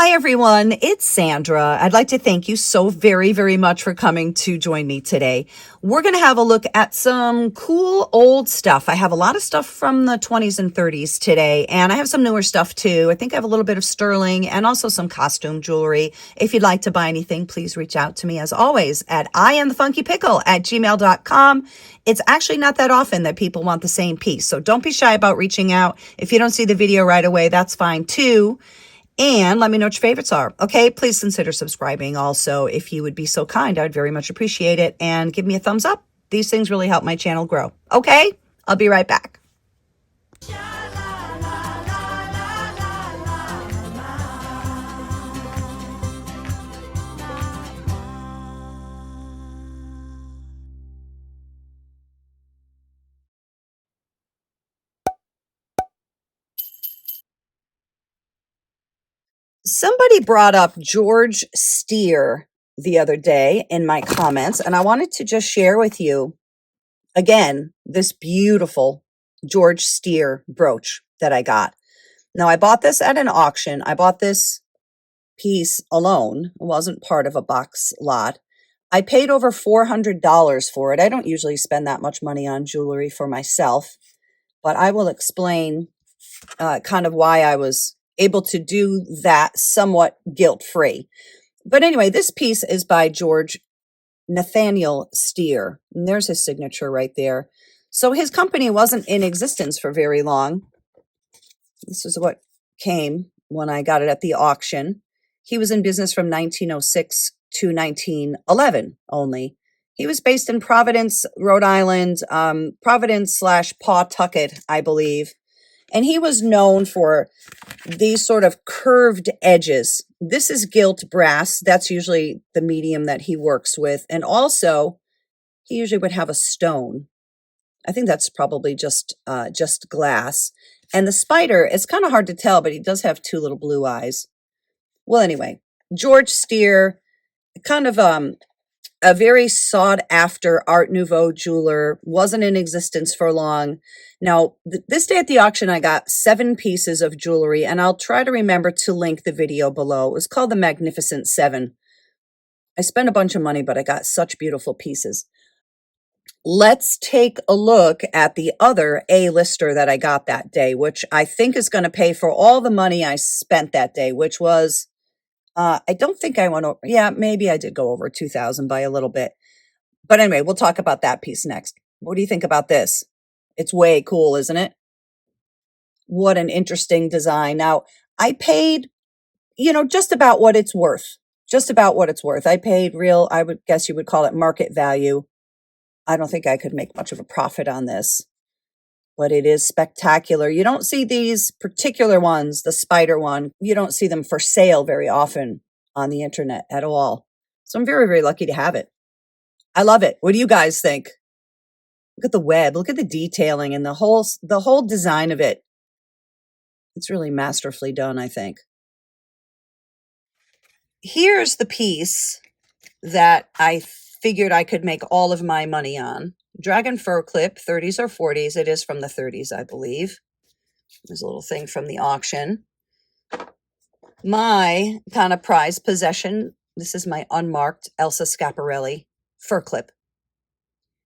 Hi, everyone. It's Sandra. I'd like to thank you so very, very much for coming to join me today. We're going to have a look at some cool old stuff. I have a lot of stuff from the 20s and 30s today, and I have some newer stuff too. I think I have a little bit of sterling and also some costume jewelry. If you'd like to buy anything, please reach out to me as always at iamthefunkypickle@gmail.com. It's actually not that often that people want the same piece, so don't be shy about reaching out. If you don't see the video right away, that's fine too. And let me know what your favorites are. Okay, please consider subscribing also. If you would be so kind, I'd very much appreciate it. And give me a thumbs up. These things really help my channel grow. Okay, I'll be right back. Somebody brought up George Steer the other day in my comments, and I wanted to just share with you again this beautiful George Steer brooch that I got. Now, I bought this at an auction. I bought this piece alone. It wasn't part of a box lot. I paid over $400 for it. I don't usually spend that much money on jewelry for myself, but I will explain kind of why I was able to do that somewhat guilt-free. But anyway, this piece is by George Nathaniel Steer, and there's his signature right there. So his company wasn't in existence for very long. This is what came when I got it at the auction. He was in business from 1906 to 1911 only. He was based in Providence, Rhode Island, Providence/Pawtucket, I believe. And he was known for these sort of curved edges. This is gilt brass. That's usually the medium that he works with. And also, he usually would have a stone. I think that's probably just glass. And the spider, it's kind of hard to tell, but he does have two little blue eyes. Well, anyway, George Steer, kind of a very sought-after Art Nouveau jeweler, wasn't in existence for long. Now, this day at the auction, I got 7 pieces of jewelry, and I'll try to remember to link the video below. It was called the Magnificent 7. I spent a bunch of money, but I got such beautiful pieces. Let's take a look at the other A-lister that I got that day, which I think is going to pay for all the money I spent that day, which was I don't think I went over. Yeah, maybe I did go over 2,000 by a little bit. But anyway, we'll talk about that piece next. What do you think about this? It's way cool, isn't it? What an interesting design. Now, I paid, just about what it's worth. Just about what it's worth. I paid I would guess you would call it market value. I don't think I could make much of a profit on this, but it is spectacular. You don't see these particular ones, the spider one, you don't see them for sale very often on the internet at all. So I'm very, very lucky to have it. I love it. What do you guys think? Look at the web, look at the detailing and the whole design of it. It's really masterfully done, I think. Here's the piece that I figured I could make all of my money on. Dragon fur clip, 30s or 40s. It is from the 30s, I believe. There's a little thing from the auction. My kind of prized possession, this is my unmarked Elsa Schiaparelli fur clip.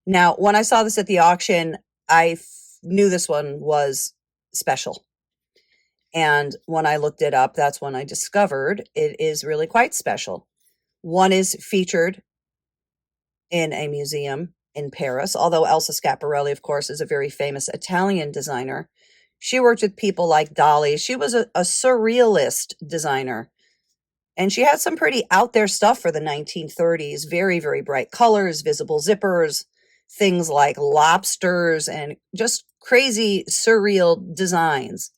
Now, when I saw this at the auction, I knew this one was special. And when I looked it up, that's when I discovered it is really quite special. One is featured in a museum in Paris, although Elsa Schiaparelli, of course, is a very famous Italian designer. She worked with people like Dali. She was a surrealist designer. And she had some pretty out there stuff for the 1930s. Very, very bright colors, visible zippers, things like lobsters, and just crazy surreal designs.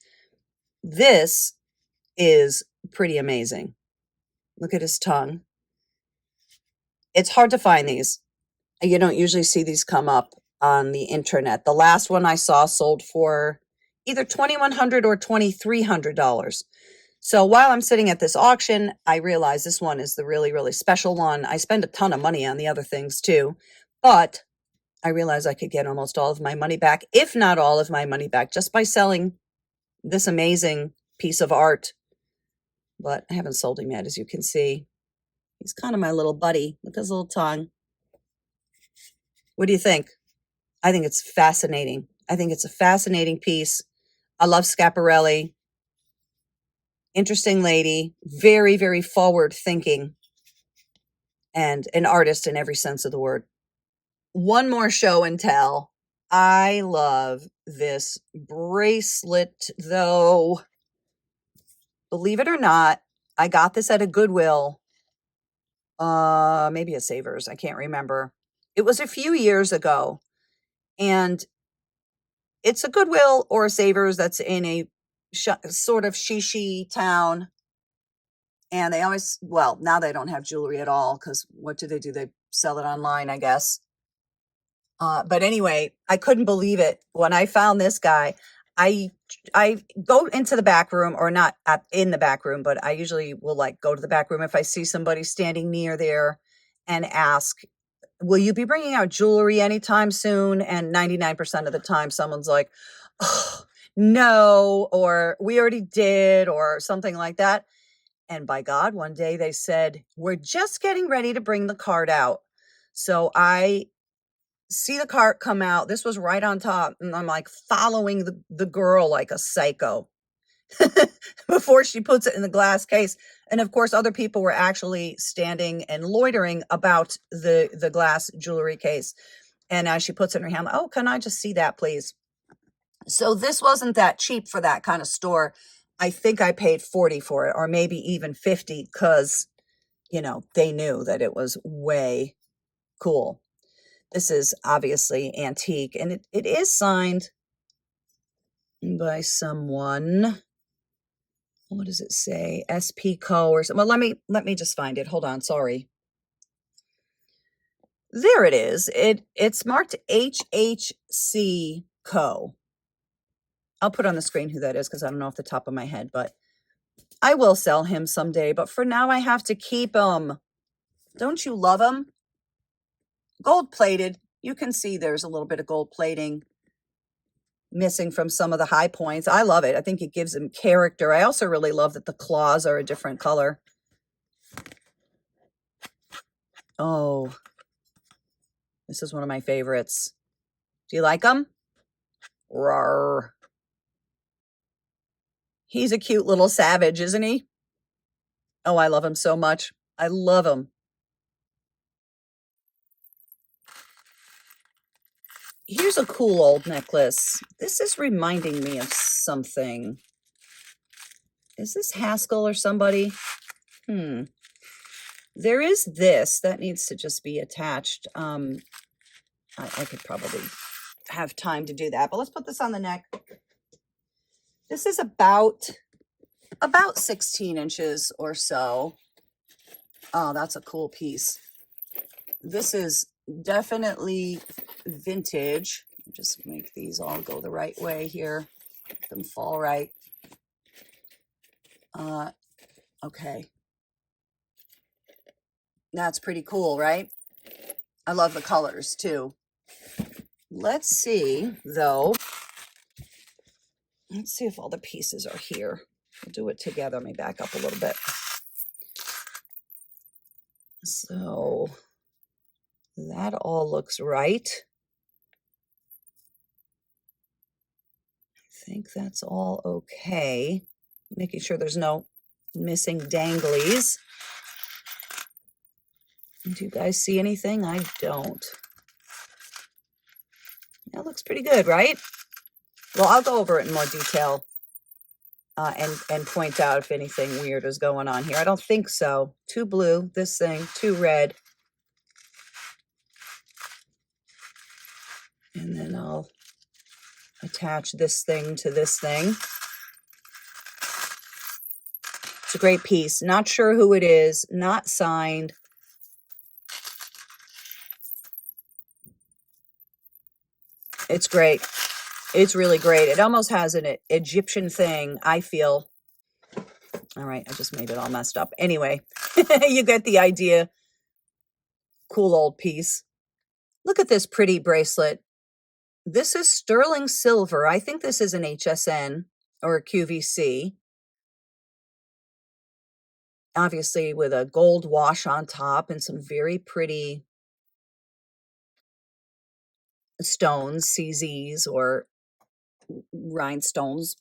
This is pretty amazing. Look at his tongue. It's hard to find these. You don't usually see these come up on the internet. The last one I saw sold for either $2,100 or $2,300. So while I'm sitting at this auction, I realize this one is the really, really special one. I spend a ton of money on the other things too, but I realized I could get almost all of my money back, if not all of my money back, just by selling this amazing piece of art but I haven't sold him yet, as you can see. He's kind of my little buddy. Look at his little tongue. What do you think? I think it's fascinating. I think it's a fascinating piece. I love Schiaparelli. Interesting lady. Very, very forward thinking. And an artist in every sense of the word. One more show and tell. I love this bracelet, though. Believe it or not, I got this at a Goodwill. Maybe a Savers. I can't remember. It was a few years ago. And it's a Goodwill or a Savers that's in a sort of shishi town. And they always, well, now they don't have jewelry at all, because what do? They sell it online, I guess. But anyway, I couldn't believe it when I found this guy. I go into the back room, or not in the back room, but I usually will like go to the back room if I see somebody standing near there and ask, will you be bringing out jewelry anytime soon? And 99% of the time someone's like, oh, no, or we already did, or something like that. And by God, one day they said, we're just getting ready to bring the cart out. So I see the cart come out. This was right on top. And I'm like following the girl like a psycho before she puts it in the glass case. And of course, other people were actually standing and loitering about the glass jewelry case. And as she puts it in her hand, oh, can I just see that, please? So this wasn't that cheap for that kind of store. I think I paid 40 for it, or maybe even 50, because, you know, they knew that it was way cool. This is obviously antique, and it is signed by someone. What does it say? SP Co. or something. Well, let me just find it. Hold on, sorry. There it is. It's marked HHC Co. I'll put on the screen who that is, because I don't know off the top of my head, but I will sell him someday. But for now, I have to keep him. Don't you love him? Gold plated. You can see there's a little bit of gold plating missing from some of the high points. I love it. I think it gives him character. I also really love that the claws are a different color. Oh, this is one of my favorites. Do you like him? Rawr. He's a cute little savage, isn't he? Oh, I love him so much. I love him. Here's a cool old necklace. This is reminding me of something. Is this Haskell or somebody? There is this that needs to just be attached. I could probably have time to do that, but let's put this on the neck. This is about 16 inches or so. Oh, that's a cool piece. This is definitely vintage. Just make these all go the right way here. Make them fall right. Okay. That's pretty cool, right? I love the colors too. Let's see, though. Let's see if all the pieces are here. We'll do it together. Let me back up a little bit. So that all looks right. I think that's all okay. Making sure there's no missing danglies. Do you guys see anything? I don't. That looks pretty good, right? Well, I'll go over it in more detail and point out if anything weird is going on here. I don't think so. 2 blue, this thing, 2 red. And then I'll attach this thing to this thing. It's a great piece. Not sure who it is. Not signed. It's great. It's really great. It almost has an Egyptian thing, I feel. All right, I just made it all messed up. Anyway, you get the idea. Cool old piece. Look at this pretty bracelet. This is sterling silver. I think this is an HSN or a QVC. obviously with a gold wash on top and some very pretty stones, CZs or rhinestones,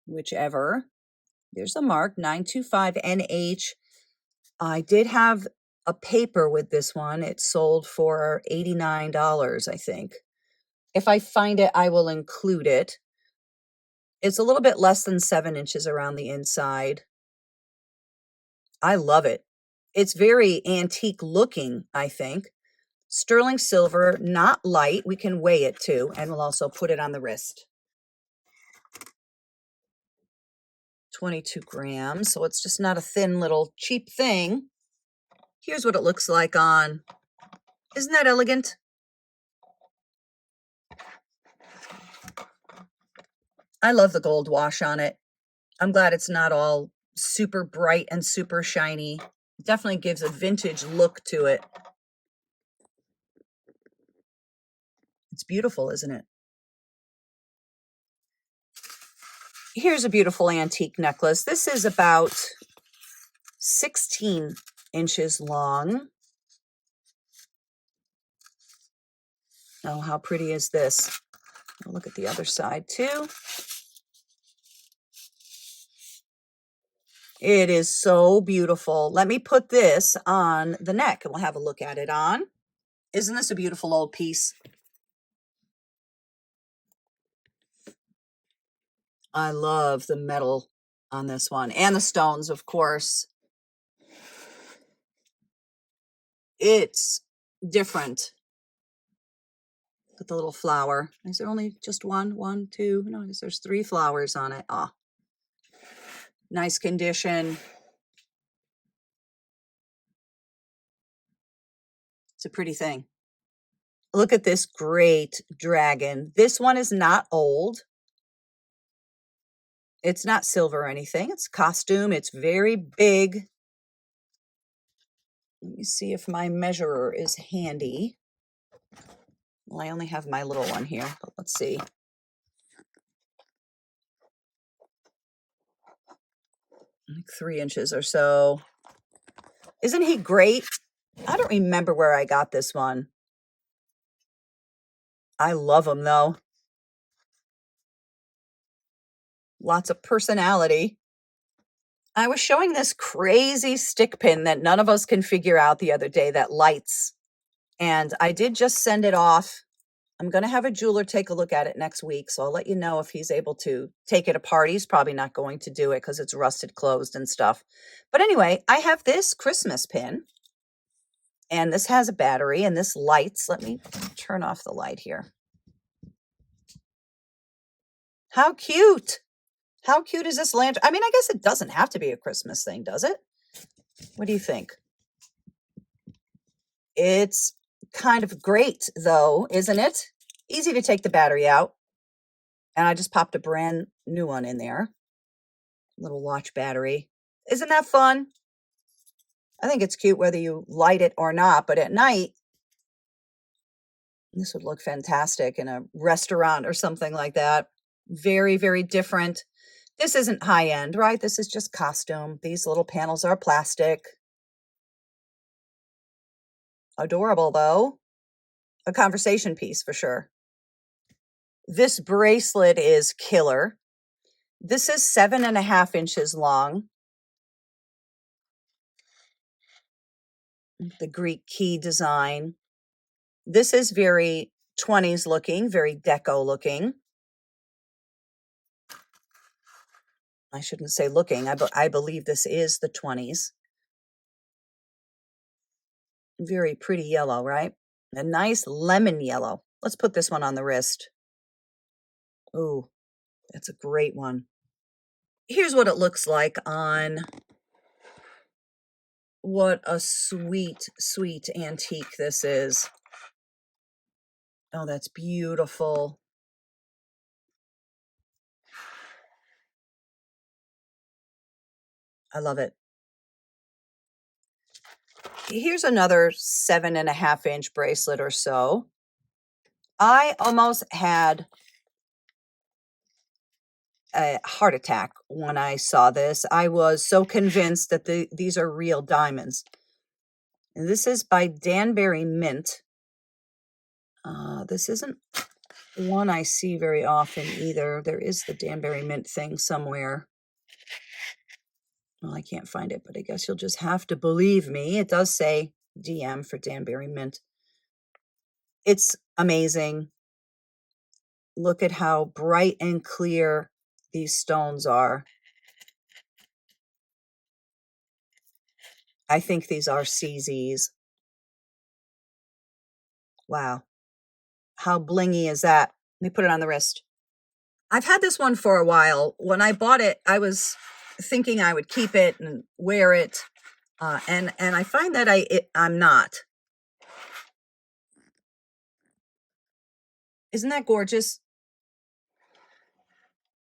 whichever. There's a mark, 925NH. I did have a paper with this one. It sold for $89, I think. If I find it, I will include it. It's a little bit less than 7 inches around the inside. I love it. It's very antique looking, I think. Sterling silver, not light. We can weigh it too, and we'll also put it on the wrist. 22 grams, so it's just not a thin little cheap thing. Here's what it looks like on. Isn't that elegant? I love the gold wash on it. I'm glad it's not all super bright and super shiny. It definitely gives a vintage look to it. It's beautiful, isn't it? Here's a beautiful antique necklace. This is about 16 inches long. Oh, how pretty is this? I'll look at the other side too. It is so beautiful. Let me put this on the neck and we'll have a look at it on. Isn't this a beautiful old piece? I love the metal on this one and the stones, of course. It's different with the little flower. Is there only just one? One, two? No, I guess there's 3 flowers on it. Ah, nice condition. It's a pretty thing. Look at this great dragon. This one is not old. It's not silver or anything. It's costume. It's very big. Let me see if my measurer is handy. Well, I only have my little one here, but let's see. Like 3 inches or so. Isn't he great? I don't remember where I got this one. I love him though. Lots of personality. I was showing this crazy stick pin that none of us can figure out the other day that lights. And I did just send it off. I'm going to have a jeweler take a look at it next week. So I'll let you know if he's able to take it apart. He's probably not going to do it because it's rusted closed and stuff. But anyway, I have this Christmas pin. And this has a battery and this lights. Let me turn off the light here. How cute. How cute is this lantern? I mean, I guess it doesn't have to be a Christmas thing, does it? What do you think? It's kind of great, though, isn't it? Easy to take the battery out. And I just popped a brand new one in there. Little watch battery. Isn't that fun? I think it's cute whether you light it or not, but at night, this would look fantastic in a restaurant or something like that. Very, very different. This isn't high end, right? This is just costume. These little panels are plastic. Adorable, though. A conversation piece for sure. This bracelet is killer. This is 7.5 inches long. The Greek key design. This is very 20s looking, very deco looking. I shouldn't say looking. I believe this is the 20s. Very pretty yellow, right? A nice lemon yellow. Let's put this one on the wrist. Ooh, that's a great one. Here's what it looks like on. What a sweet, sweet antique this is. Oh, that's beautiful. I love it. Here's another 7.5 inch bracelet or so. I almost had a heart attack when I saw this. I was so convinced that these are real diamonds. And this is by Danbury Mint. This isn't one I see very often either. There is the Danbury Mint thing somewhere. Well, I can't find it, but I guess you'll just have to believe me. It does say DM for Danbury Mint. It's amazing. Look at how bright and clear these stones are. I think these are CZs. Wow. How blingy is that? Let me put it on the wrist. I've had this one for a while. When I bought it, I was thinking I would keep it and wear it. And I find that I'm not. Isn't that gorgeous?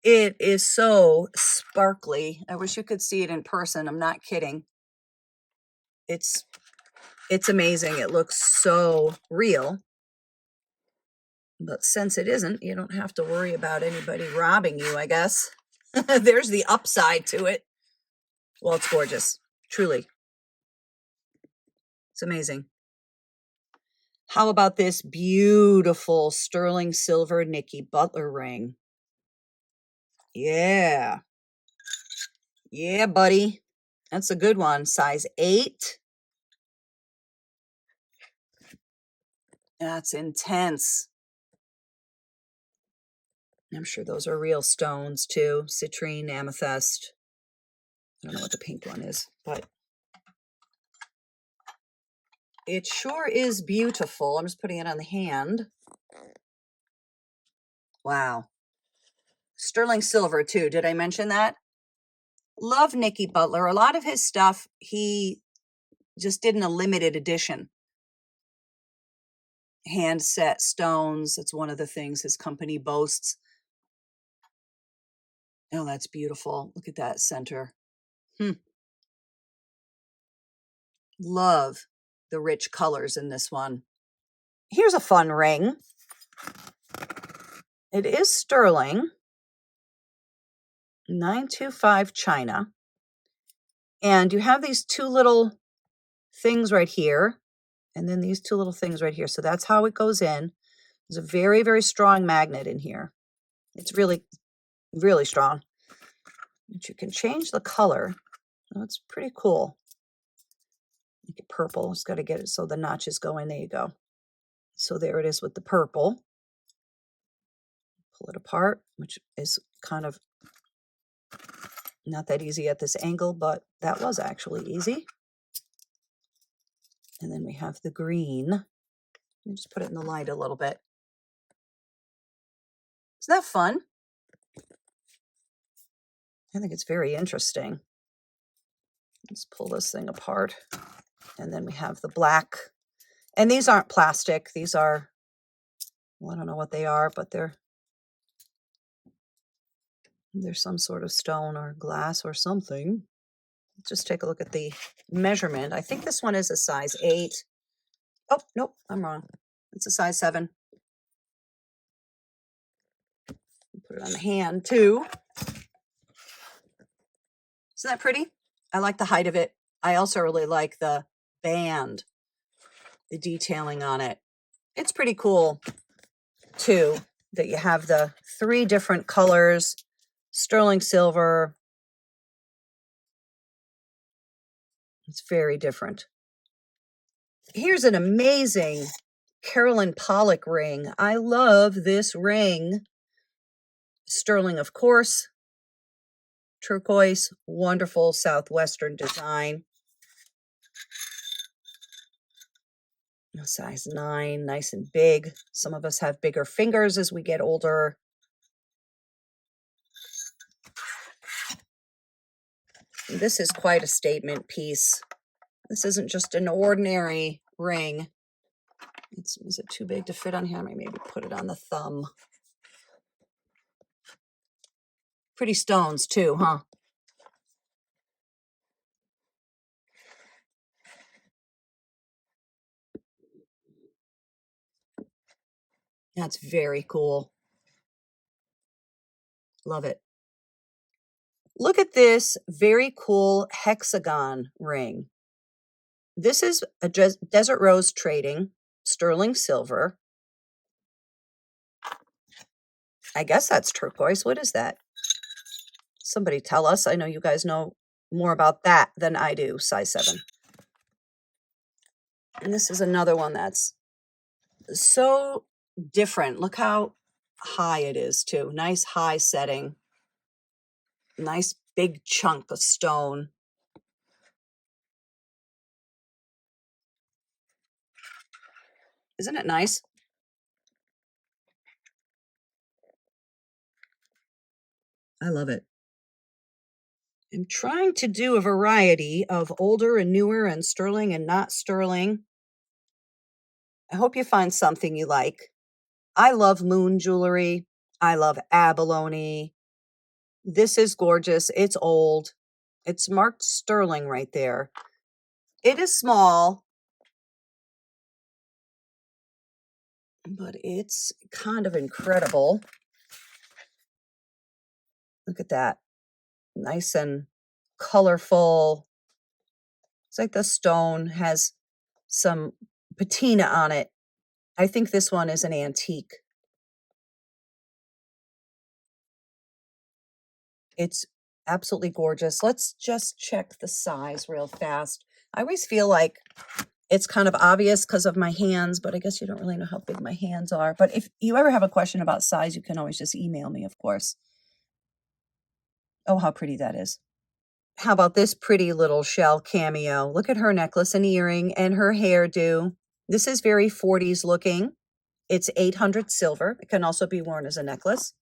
It is so sparkly. I wish you could see it in person. I'm not kidding. It's amazing. It looks so real. But since it isn't, you don't have to worry about anybody robbing you, I guess. There's the upside to it. Well, it's gorgeous. Truly. It's amazing. How about this beautiful sterling silver Nikki Butler ring? Yeah. Yeah, buddy. That's a good one. Size 8. That's intense. I'm sure those are real stones too. Citrine, amethyst. I don't know what the pink one is, but it sure is beautiful. I'm just putting it on the hand. Wow. Sterling silver too. Did I mention that? Love Nikki Butler. A lot of his stuff, he just did in a limited edition. Hand set stones. It's one of the things his company boasts. Oh, that's beautiful. Look at that center. Love the rich colors in this one. Here's a fun ring. It is sterling. 925 China. And you have these two little things right here. And then these two little things right here. So that's how it goes in. There's a very, very strong magnet in here. It's really, really strong. But you can change the color. Oh, it's pretty cool. Make it purple. Just got to get it so the notches go in. There you go. So there it is with the purple. Pull it apart, which is kind of not that easy at this angle, but that was actually easy. And then we have the green. Let me just put it in the light a little bit. Isn't that fun? I think it's very interesting. Let's pull this thing apart. And then we have the black. And these aren't plastic. These are, well, I don't know what they are, but they're some sort of stone or glass or something. Just take a look at the measurement. I think this one is a size 8. Oh, nope, I'm wrong. It's a size 7. Put it on the hand too. Isn't that pretty? I like the height of it. I also really like the band, the detailing on it. It's pretty cool too that you have the 3 different colors, sterling silver. It's very different. Here's an amazing Carolyn Pollock ring. I love this ring. Sterling, of course. Turquoise, wonderful Southwestern design. Size 9, nice and big. Some of us have bigger fingers as we get older. This is quite a statement piece. This isn't just an ordinary ring. Is it too big to fit on here? Maybe put it on the thumb. Pretty stones too, huh? That's very cool. Love it. Look at this very cool hexagon ring. This is a Desert Rose Trading, sterling silver. I guess that's turquoise. What is that? Somebody tell us. I know you guys know more about that than I do. Size 7. And this is another one that's so different. Look how high it is too. Nice high setting. Nice big chunk of stone. Isn't it nice? I love it. I'm trying to do a variety of older and newer and sterling and not sterling. I hope you find something you like. I love moon jewelry. I love abalone. This is gorgeous. It's old. It's marked sterling right there. It is small, but it's kind of incredible. Look at that. Nice and colorful. It's like the stone has some patina on it. I think this one is an antique. It's absolutely gorgeous. Let's just check the size real fast. I always feel like it's kind of obvious because of my hands, but I guess you don't really know how big my hands are. But if you ever have a question about size, you can always just email me, of course. Oh, how pretty that is. How about this pretty little shell cameo? Look at her necklace and earring and her hairdo. This is very 40s looking. It's 800 silver. It can also be worn as a necklace.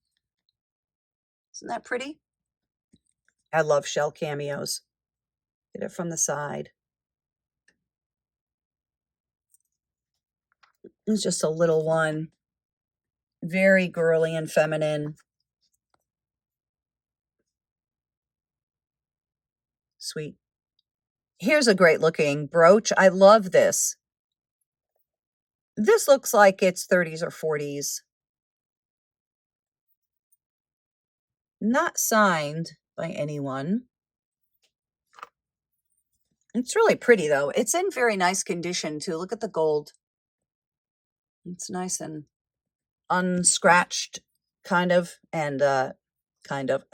Isn't that pretty? I love shell cameos. Get it from the side. It's just a little one. Very girly and feminine. Sweet. Here's a great looking brooch. I love this. This looks like it's 30s or 40s. Not signed by anyone. It's really pretty though. It's in very nice condition too. Look at the gold. It's nice and unscratched kind of, and kind of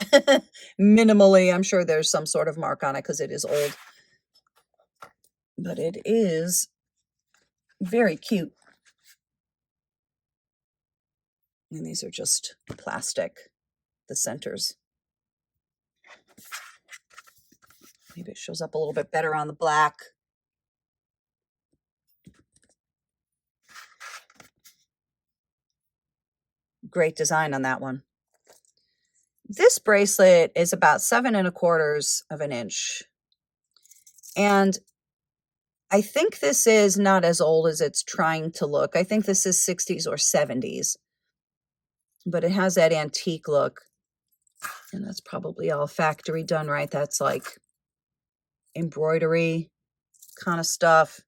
minimally. I'm sure there's some sort of mark on it because it is old. But it is very cute. And these are just plastic, the centers. Maybe it shows up a little bit better on the black. Great design on that one. This bracelet is about 7 1/4 of an inch. And I think this is not as old as it's trying to look. I think this is 60s or 70s. But it has that antique look. And that's probably all factory done, right? That's like embroidery kind of stuff.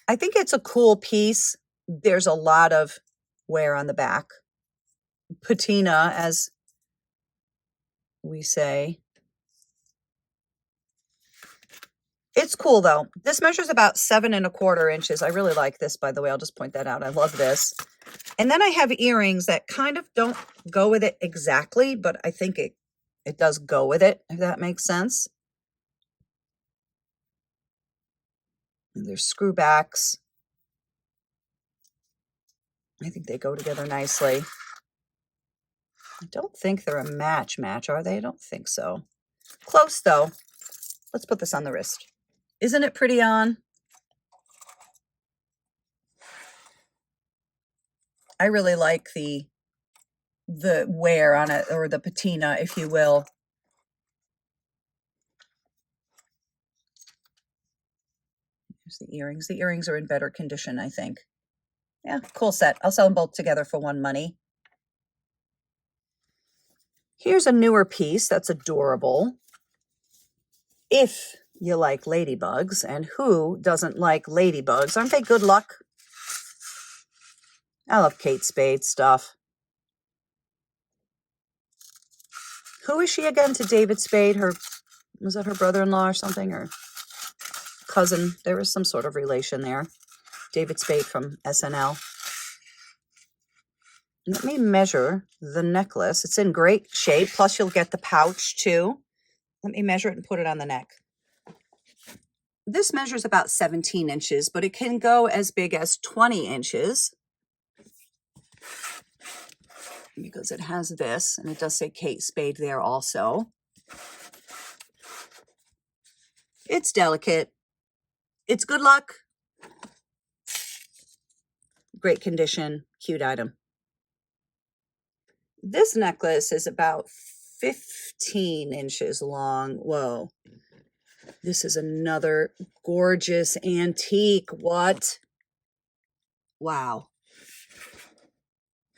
I think it's a cool piece. There's a lot of wear on the back. Patina, as we say. It's cool though. This measures about 7 1/4 inches. I really like this, by the way. I'll just point that out. I love this. And then I have earrings that kind of don't go with it exactly, but I think it does go with it, if that makes sense. And there's screw backs. I think they go together nicely. I don't think they're a match, are they? I don't think so. Close though. Let's put this on the wrist. Isn't it pretty on? I really like the wear on it, or the patina, if you will. Here's the earrings. The earrings are in better condition, I think. Yeah, cool set. I'll sell them both together for one money. Here's a newer piece that's adorable. If you like ladybugs, and who doesn't like ladybugs? Aren't they good luck? I love Kate Spade stuff. Who is she again to David Spade? Was that her brother-in-law or something, or cousin? There was some sort of relation there. David Spade from SNL. Let me measure the necklace. It's in great shape. Plus, you'll get the pouch too. Let me measure it and put it on the neck. This measures about 17 inches, but it can go as big as 20 inches. Because it has this, and it does say Kate Spade there also. It's delicate. It's good luck. Great condition. Cute item. This necklace is about 15 inches long. Whoa. This is another gorgeous antique. What? Wow.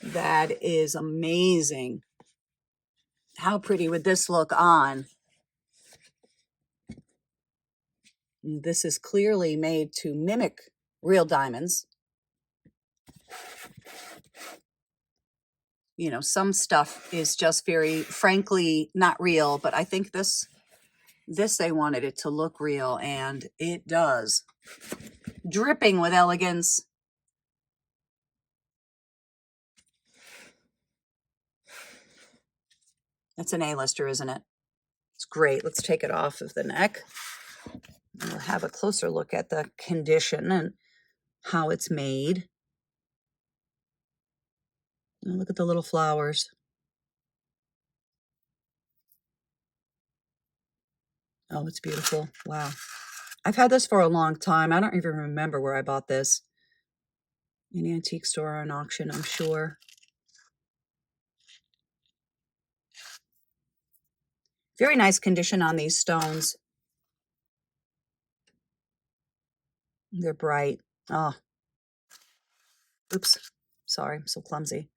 That is amazing. How pretty would this look on? This is clearly made to mimic real diamonds. You know, some stuff is just very, frankly, not real, but I think this they wanted it to look real, and it does. Dripping with elegance. That's an A-lister, isn't it? It's great. Let's take it off of the neck. And we'll have a closer look at the condition and how it's made. And look at the little flowers. Oh, it's beautiful. Wow. I've had this for a long time. I don't even remember where I bought this. An antique store or an auction, I'm sure. Very nice condition on these stones. They're bright. Oh. Oops. Sorry, I'm so clumsy.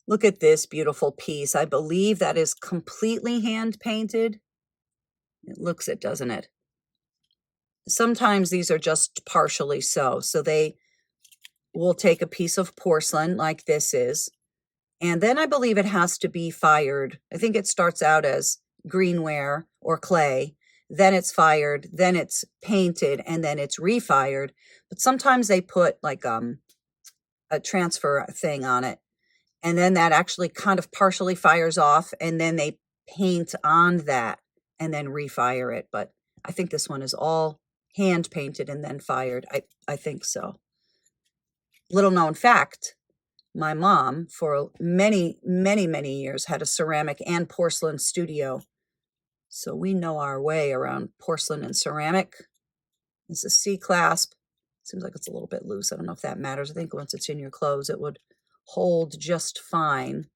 Look at this beautiful piece. I believe that is completely hand painted. It looks it, doesn't it? Sometimes these are just partially so. So they will take a piece of porcelain like this is, and then I believe it has to be fired. I think it starts out as greenware or clay, then it's fired, then it's painted, and then it's refired. But sometimes they put like a transfer thing on it, and then that actually kind of partially fires off, and then they paint on that and then refire it. But I think this one is all hand painted and then fired. I think so. Little known fact, my mom for many, many, many years had a ceramic and porcelain studio. So we know our way around porcelain and ceramic. It's a C clasp. Seems like it's a little bit loose. I don't know if that matters. I think once it's in your clothes, it would hold just fine.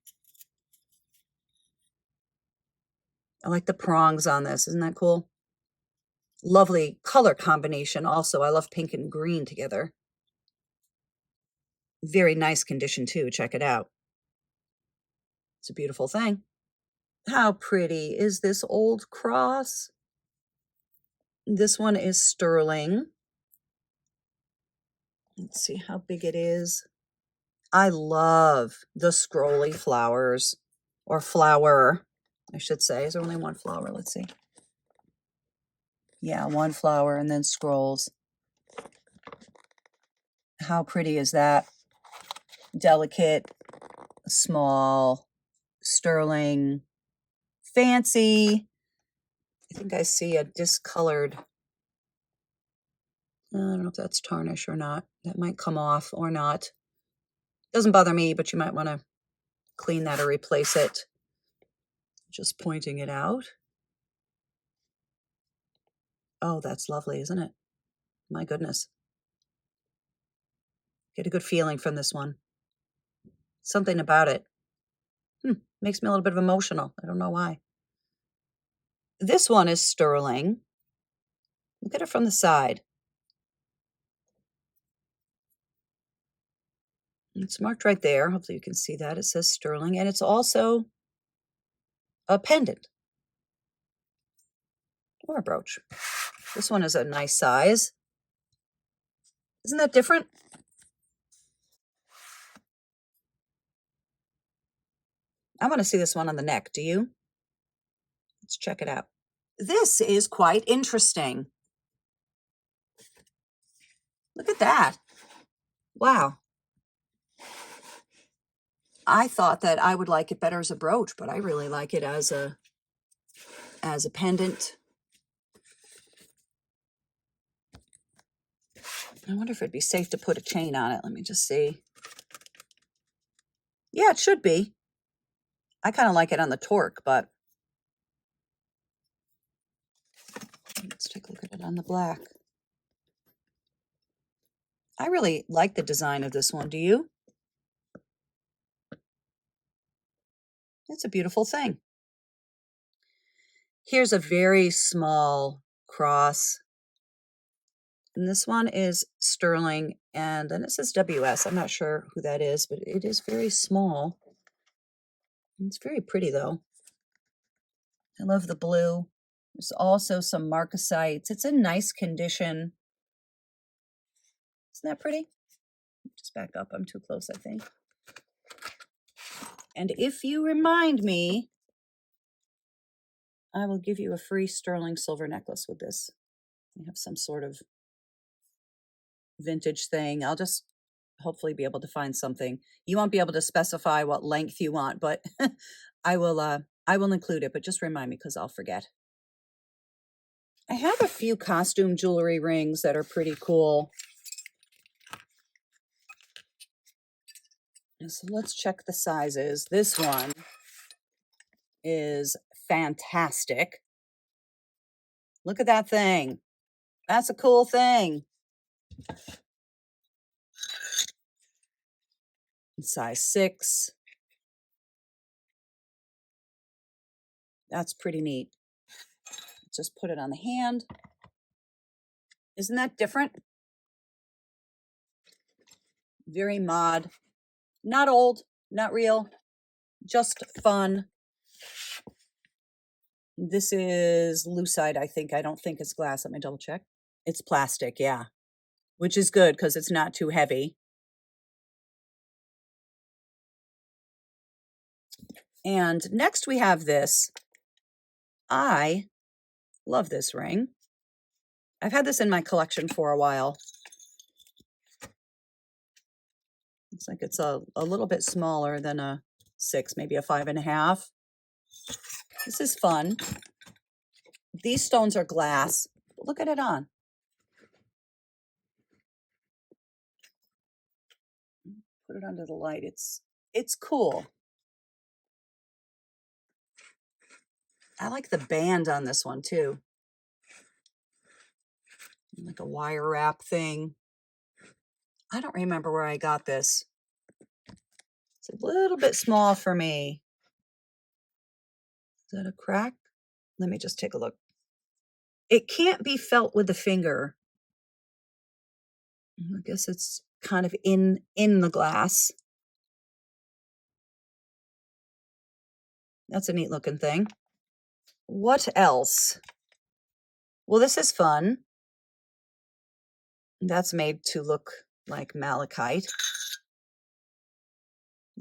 I like the prongs on this. Isn't that cool? Lovely color combination also. I love pink and green together. Very nice condition too. Check it out. It's a beautiful thing. How pretty is this old cross? This one is sterling. Let's see how big it is. I love the scrolly flowers, or flower, I should say. Is there only one flower? Let's see. Yeah, one flower and then scrolls. How pretty is that? Delicate, small, sterling, fancy. I think I see a discolored, I don't know if that's tarnish or not. That might come off or not. Doesn't bother me, but you might want to clean that or replace it. Just pointing it out. Oh, that's lovely, isn't it? My goodness. Get a good feeling from this one. Something about it. Makes me a little bit of emotional. I don't know why. This one is sterling. Look at it from the side. It's marked right there. Hopefully you can see that. It says sterling, and it's also a pendant or a brooch. This one is a nice size. Isn't that different? I want to see this one on the neck. Do you? Let's check it out. This is quite interesting. Look at that. Wow. I thought that I would like it better as a brooch, but I really like it as a pendant. I wonder if it'd be safe to put a chain on it. Let me just see. Yeah, it should be. I kind of like it on the torque, but let's take a look at it on the black. I really like the design of this one. Do you? It's a beautiful thing. Here's a very small cross. And this one is sterling, and then it says WS. I'm not sure who that is, but it is very small. It's very pretty, though. I love the blue. There's also some marcasites. It's in nice condition. Isn't that pretty? Just back up. I'm too close, I think. And if you remind me, I will give you a free sterling silver necklace with this. You have some sort of vintage thing. I'll just hopefully be able to find something. You won't be able to specify what length you want, but I will include it, but just remind me because I'll forget. I have a few costume jewelry rings that are pretty cool. So let's check the sizes. This one is fantastic. Look at that thing. That's a cool thing. Size 6. That's pretty neat. Just put it on the hand. Isn't that different? Very mod. Not old, not real, just fun. This is lucite, I think. I don't think it's glass. Let me double check. It's plastic, yeah, which is good because it's not too heavy. And next we have this. I love this ring. I've had this in my collection for a while. Looks like it's a little bit smaller than a 6, maybe a 5.5. This is fun. These stones are glass. Look at it on. Put it under the light. It's cool. I like the band on this one too. Like a wire wrap thing. I don't remember where I got this. It's a little bit small for me. Is that a crack? Let me just take a look. It can't be felt with the finger. I guess it's kind of in the glass. That's a neat looking thing. What else? Well, this is fun. That's made to look like malachite.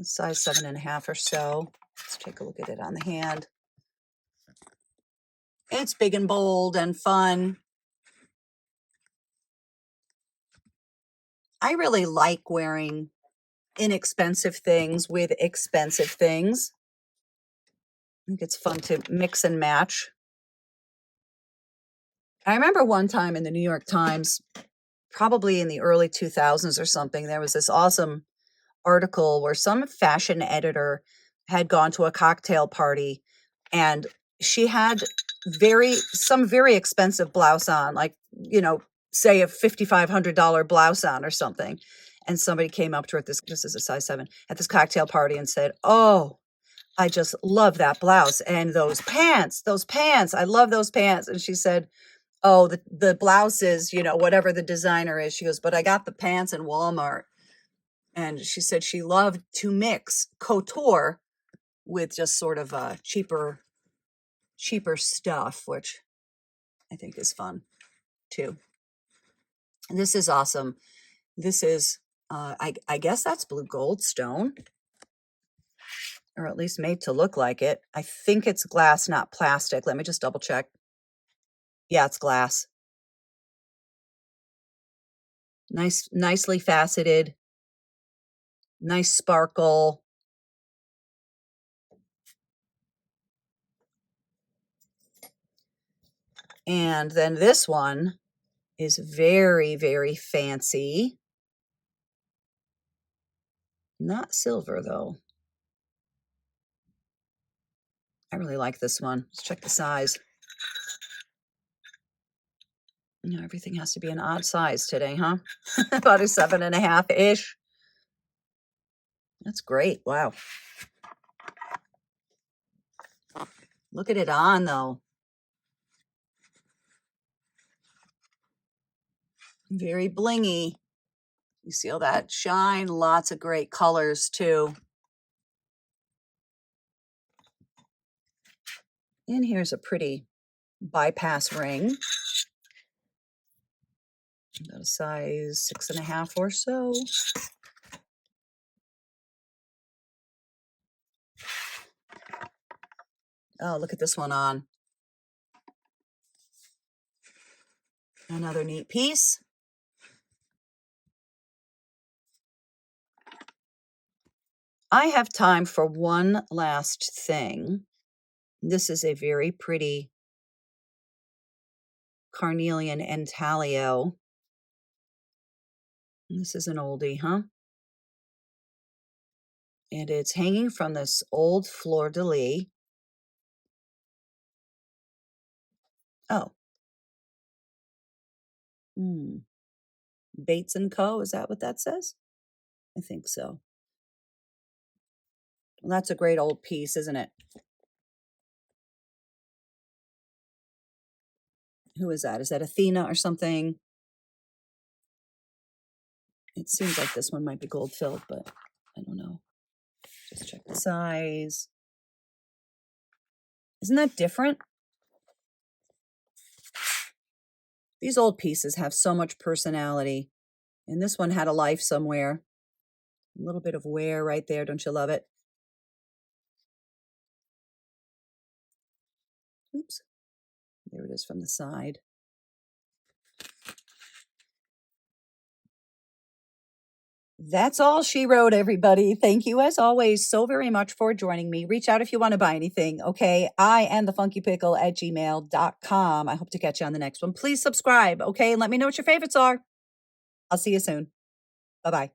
Size 7.5 or so. Let's take a look at it on the hand. It's big and bold and fun. I really like wearing inexpensive things with expensive things. I think it's fun to mix and match. I remember one time in the New York Times, probably in the early 2000s or something, there was this awesome article where some fashion editor had gone to a cocktail party and she had some very expensive blouse on, like, say a $5,500 blouse on or something. And somebody came up to her this is a size 7, at this cocktail party and said, "Oh, I just love that blouse and those pants, I love those pants." And she said, "Oh, the blouse is, whatever the designer is." She goes, "But I got the pants in Walmart." And she said she loved to mix couture with just sort of cheaper stuff, which I think is fun too. And this is awesome. This is, I guess that's blue gold stone. or at least made to look like it. I think it's glass, not plastic. Let me just double check. Yeah, it's glass. Nicely faceted. Nice sparkle. And then this one is very, very fancy. Not silver, though. I really like this one. Let's check the size. You know, everything has to be an odd size today, huh? About a 7.5-ish. That's great. Wow. Look at it on, though. Very blingy. You see all that shine? Lots of great colors, too. And here's a pretty bypass ring. About a size 6.5 or so. Oh, look at this one on. Another neat piece. I have time for one last thing. This is a very pretty Carnelian intaglio. This is an oldie, huh? And it's hanging from this old fleur-de-lis. Oh. Bates & Co., is that what that says? I think so. Well, that's a great old piece, isn't it? Who is that? Is that Athena or something? It seems like this one might be gold filled, but I don't know. Just check the size. Isn't that different? These old pieces have so much personality. And this one had a life somewhere. A little bit of wear right there. Don't you love it? Oops. There it is from the side. That's all she wrote, everybody. Thank you, as always, so very much for joining me. Reach out if you want to buy anything, okay? I am thefunkypickle@gmail.com. I hope to catch you on the next one. Please subscribe, okay? And let me know what your favorites are. I'll see you soon. Bye-bye.